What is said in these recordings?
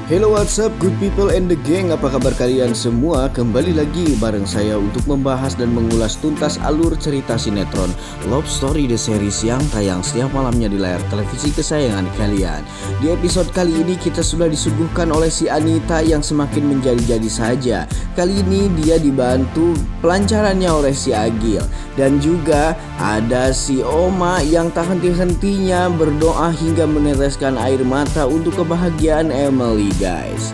Hello, what's up good people and the gang. Apa kabar kalian semua? Kembali lagi bareng saya untuk membahas dan mengulas tuntas alur cerita sinetron Love Story The Series yang tayang setiap malamnya di layar televisi kesayangan kalian. Di episode kali ini kita sudah disuguhkan oleh si Anita yang semakin menjadi-jadi saja. Kali ini dia dibantu pelancarannya oleh si Agil. Dan juga ada si Oma yang tak henti-hentinya berdoa hingga meneteskan air mata untuk kebahagiaan Emily, guys.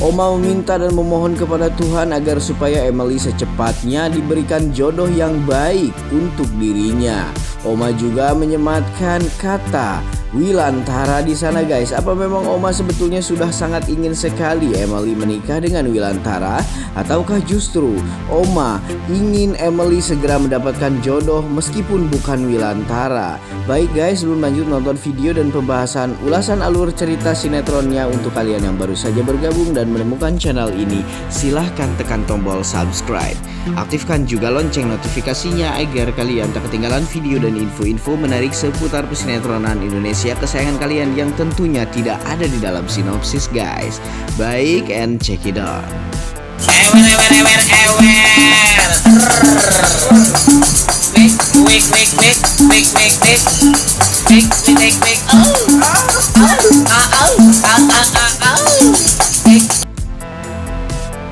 Oma meminta dan memohon kepada Tuhan agar supaya Emily secepatnya diberikan jodoh yang baik untuk dirinya. Oma juga menyematkan kata Wilantara di sana, guys. Apa memang Oma sebetulnya sudah sangat ingin sekali Emily menikah dengan Wilantara, ataukah justru Oma ingin Emily segera mendapatkan jodoh meskipun bukan Wilantara? Baik guys, sebelum lanjut nonton video dan pembahasan ulasan alur cerita sinetronnya, untuk kalian yang baru saja bergabung dan menemukan channel ini, silahkan tekan tombol subscribe. Aktifkan juga lonceng notifikasinya agar kalian tak ketinggalan video dan info-info menarik seputar pesinetроnan Indonesia kesayangan kalian yang tentunya tidak ada di dalam sinopsis, guys. Baik, and check it out.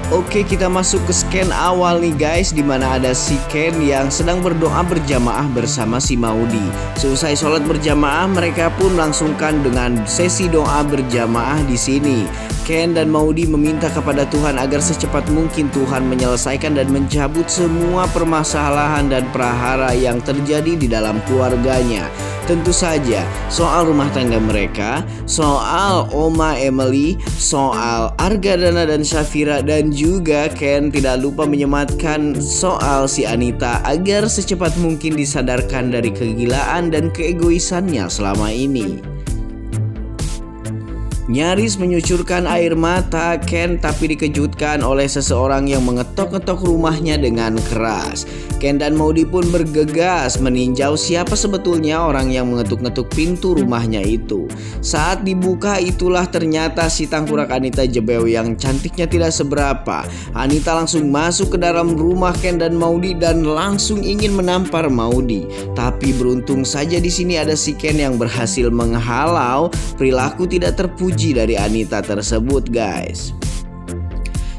Oke, kita masuk ke scan awal nih guys, dimana ada si Ken yang sedang berdoa berjamaah bersama si Maudy. Selesai sholat berjamaah, mereka pun melangsungkan dengan sesi doa berjamaah di sini. Ken dan Maudy meminta kepada Tuhan agar secepat mungkin Tuhan menyelesaikan dan mencabut semua permasalahan dan prahara yang terjadi di dalam keluarganya. Tentu saja soal rumah tangga mereka, soal Oma Emily, soal Argadana dan Shafira, dan juga Ken tidak lupa menyematkan soal si Anita agar secepat mungkin disadarkan dari kegilaan dan keegoisannya selama ini. Nyaris menyucurkan air mata Ken tapi dikejutkan oleh seseorang yang mengetok-ketok rumahnya dengan keras. Ken dan Maudy pun bergegas meninjau siapa sebetulnya orang yang mengetuk-ngetuk pintu rumahnya itu. Saat dibuka, itulah ternyata si tangkurak Anita Jebeo yang cantiknya tidak seberapa. Anita langsung masuk ke dalam rumah Ken dan Maudy dan langsung ingin menampar Maudy. Tapi beruntung saja di sini ada si Ken yang berhasil menghalau perilaku tidak terpuji dari Anita tersebut, guys.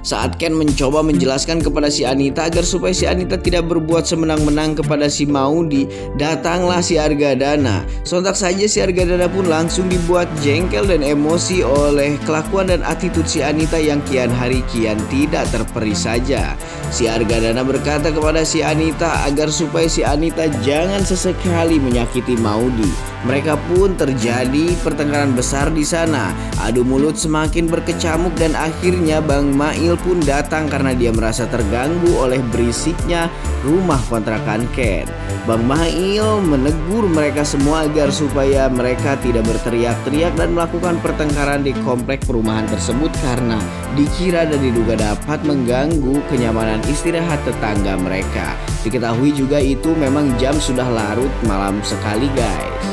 Saat Ken mencoba menjelaskan kepada si Anita agar supaya si Anita tidak berbuat semenang-menang kepada si Maudy, datanglah si Argadana. Sontak saja si Argadana pun langsung dibuat jengkel dan emosi oleh kelakuan dan attitude si Anita yang kian hari kian tidak terperi saja. Si Argadana berkata kepada si Anita agar supaya si Anita jangan sesekali menyakiti Maudy. Mereka pun terjadi pertengkaran besar di sana. Adu mulut semakin berkecamuk dan akhirnya Bang Mail pun datang karena dia merasa terganggu oleh berisiknya rumah kontrakan Ken. Bang Mail menegur mereka semua agar supaya mereka tidak berteriak-teriak dan melakukan pertengkaran di komplek perumahan tersebut karena dikira dan diduga dapat mengganggu kenyamanan istirahat tetangga mereka. Diketahui juga itu memang jam sudah larut malam sekali, guys.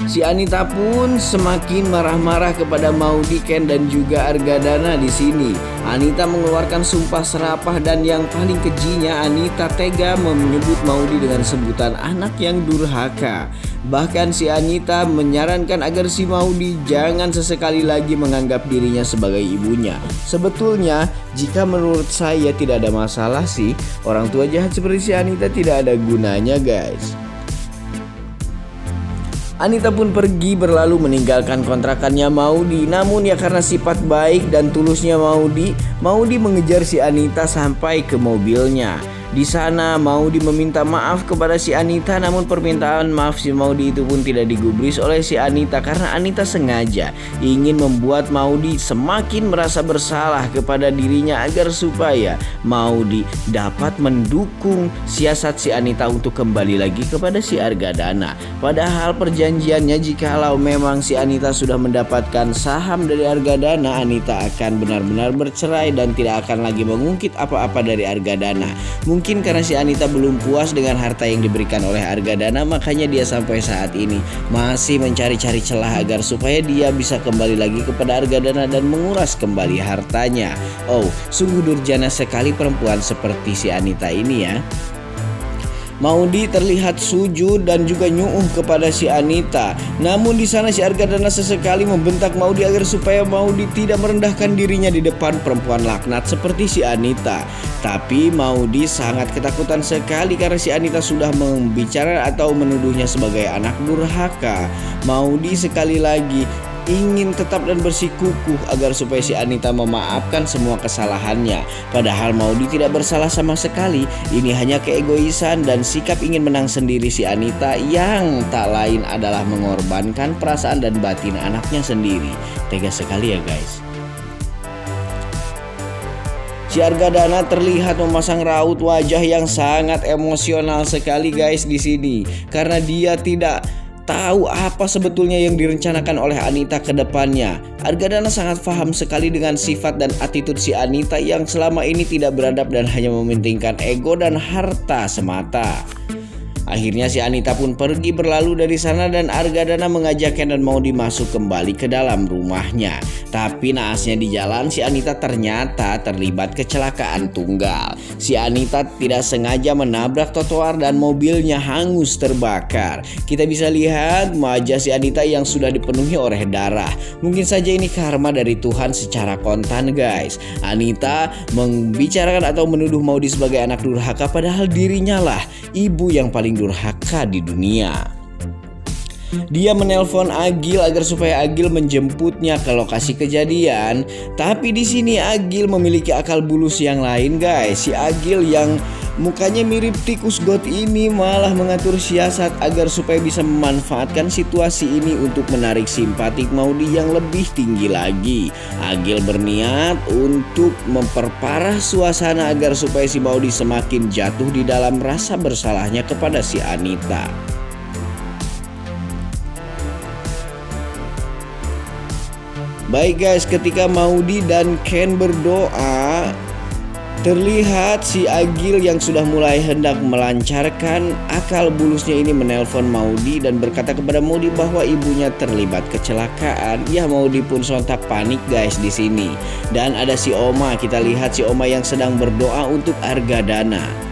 Si Anita pun semakin marah-marah kepada Maudy, Ken dan juga Argadana di sini. Anita mengeluarkan sumpah serapah dan yang paling kejinya Anita tega menyebut Maudy dengan sebutan anak yang durhaka. Bahkan si Anita menyarankan agar si Maudy jangan sesekali lagi menganggap dirinya sebagai ibunya. Sebetulnya jika menurut saya tidak ada masalah sih, orang tua jahat seperti si Anita tidak ada gunanya, guys. Anita pun pergi berlalu meninggalkan kontrakannya Maudy. Namun ya karena sifat baik dan tulusnya Maudy mengejar si Anita sampai ke mobilnya. Di sana Maudy meminta maaf kepada si Anita, namun permintaan maaf si Maudy itu pun tidak digubris oleh si Anita karena Anita sengaja ingin membuat Maudy semakin merasa bersalah kepada dirinya agar supaya Maudy dapat mendukung siasat si Anita untuk kembali lagi kepada si Argadana. Padahal perjanjiannya jikalau memang si Anita sudah mendapatkan saham dari Argadana, Anita akan benar-benar bercerai dan tidak akan lagi mengungkit apa-apa dari Argadana. Mungkin Mungkin karena si Anita belum puas dengan harta yang diberikan oleh Argadana, makanya dia sampai saat ini masih mencari-cari celah agar supaya dia bisa kembali lagi kepada Argadana dan menguras kembali hartanya. Oh, sungguh durjana sekali perempuan seperti si Anita ini ya. Maudi terlihat sujud dan juga nyuuh kepada si Anita. Namun di sana si Argadana sesekali membentak Maudi agar supaya Maudi tidak merendahkan dirinya di depan perempuan laknat seperti si Anita. Tapi Maudi sangat ketakutan sekali karena si Anita sudah membicarakan atau menuduhnya sebagai anak durhaka. Maudi sekali lagi ingin tetap dan bersikukuh agar supaya si Anita memaafkan semua kesalahannya. Padahal Maudi tidak bersalah sama sekali. Ini hanya keegoisan dan sikap ingin menang sendiri si Anita yang tak lain adalah mengorbankan perasaan dan batin anaknya sendiri. Tega sekali ya guys. Si Argadana terlihat memasang raut wajah yang sangat emosional sekali guys di sini karena dia tidak tahu apa sebetulnya yang direncanakan oleh Anita ke depannya. Argadana sangat paham sekali dengan sifat dan attitude si Anita yang selama ini tidak beradab dan hanya mementingkan ego dan harta semata. Akhirnya si Anita pun pergi berlalu dari sana dan Argadana mengajak Ken dan Maudi masuk kembali ke dalam rumahnya. Tapi naasnya di jalan si Anita ternyata terlibat kecelakaan tunggal. Si Anita tidak sengaja menabrak trotoar dan mobilnya hangus terbakar. Kita bisa lihat wajah si Anita yang sudah dipenuhi oleh darah. Mungkin saja ini karma dari Tuhan secara kontan guys. Anita membicarakan atau menuduh Maudi sebagai anak durhaka padahal dirinya lah ibu yang paling durhaka di dunia. Dia menelpon Agil agar supaya Agil menjemputnya ke lokasi kejadian. Tapi di sini Agil memiliki akal bulus yang lain guys. Si Agil yang mukanya mirip tikus got ini malah mengatur siasat agar supaya bisa memanfaatkan situasi ini untuk menarik simpatik Maudi yang lebih tinggi lagi. Agil berniat untuk memperparah suasana agar supaya si Maudi semakin jatuh di dalam rasa bersalahnya kepada si Anita. Baik guys, ketika Maudi dan Ken berdoa, terlihat si Agil yang sudah mulai hendak melancarkan akal bulusnya ini menelpon Maudi dan berkata kepada Maudi bahwa ibunya terlibat kecelakaan. Ya, Maudi pun sontak panik guys di sini. Dan ada si Oma, kita lihat si Oma yang sedang berdoa untuk Argadana.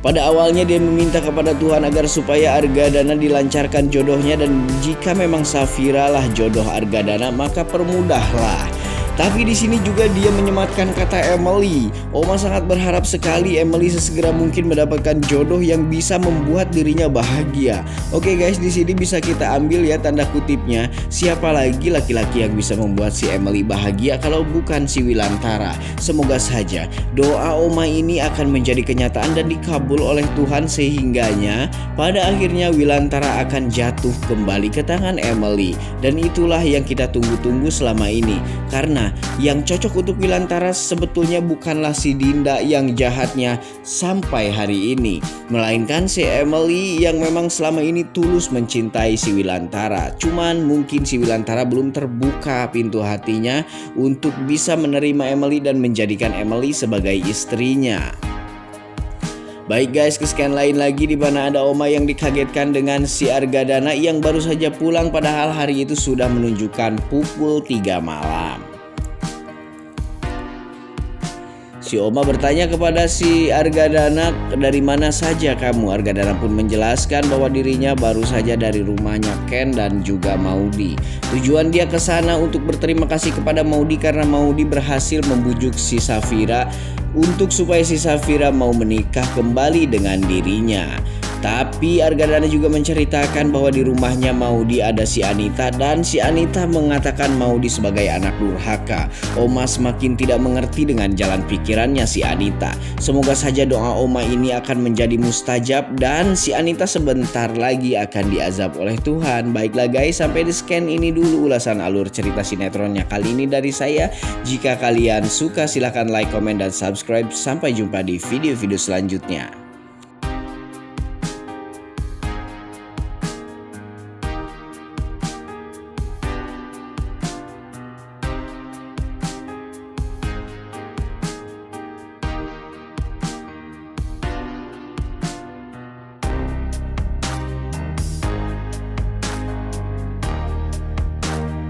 Pada awalnya dia meminta kepada Tuhan agar supaya Argadana dilancarkan jodohnya dan jika memang Safira lah jodoh Argadana maka permudahlah. Tapi di sini juga dia menyematkan kata Emily. Oma sangat berharap sekali Emily sesegera mungkin mendapatkan jodoh yang bisa membuat dirinya bahagia. Oke guys, di sini bisa kita ambil ya tanda kutipnya. Siapa lagi laki-laki yang bisa membuat si Emily bahagia kalau bukan si Wilantara? Semoga saja doa Oma ini akan menjadi kenyataan dan dikabul oleh Tuhan sehingganya pada akhirnya Wilantara akan jatuh kembali ke tangan Emily. Dan itulah yang kita tunggu-tunggu selama ini. Karena yang cocok untuk Wilantara sebetulnya bukanlah si Dinda yang jahatnya sampai hari ini, melainkan si Emily yang memang selama ini tulus mencintai si Wilantara. Cuman mungkin si Wilantara belum terbuka pintu hatinya untuk bisa menerima Emily dan menjadikan Emily sebagai istrinya. Baik guys, kesekian lain lagi di mana ada Oma yang dikagetkan dengan si Argadana yang baru saja pulang padahal hari itu sudah menunjukkan pukul 3 malam. Si Oma bertanya kepada si Argadana, dari mana saja kamu? Argadana pun menjelaskan bahwa dirinya baru saja dari rumahnya Ken dan juga Maudi. Tujuan dia ke sana untuk berterima kasih kepada Maudi karena Maudi berhasil membujuk si Safira untuk supaya si Safira mau menikah kembali dengan dirinya. Tapi Argadana juga menceritakan bahwa di rumahnya Maudi ada si Anita dan si Anita mengatakan Maudi sebagai anak durhaka. Oma semakin tidak mengerti dengan jalan pikirannya si Anita. Semoga saja doa Oma ini akan menjadi mustajab dan si Anita sebentar lagi akan diazab oleh Tuhan. Baiklah guys, sampai di scan ini dulu ulasan alur cerita sinetronnya kali ini dari saya. Jika kalian suka silahkan like, komen, dan subscribe. Sampai jumpa di video-video selanjutnya.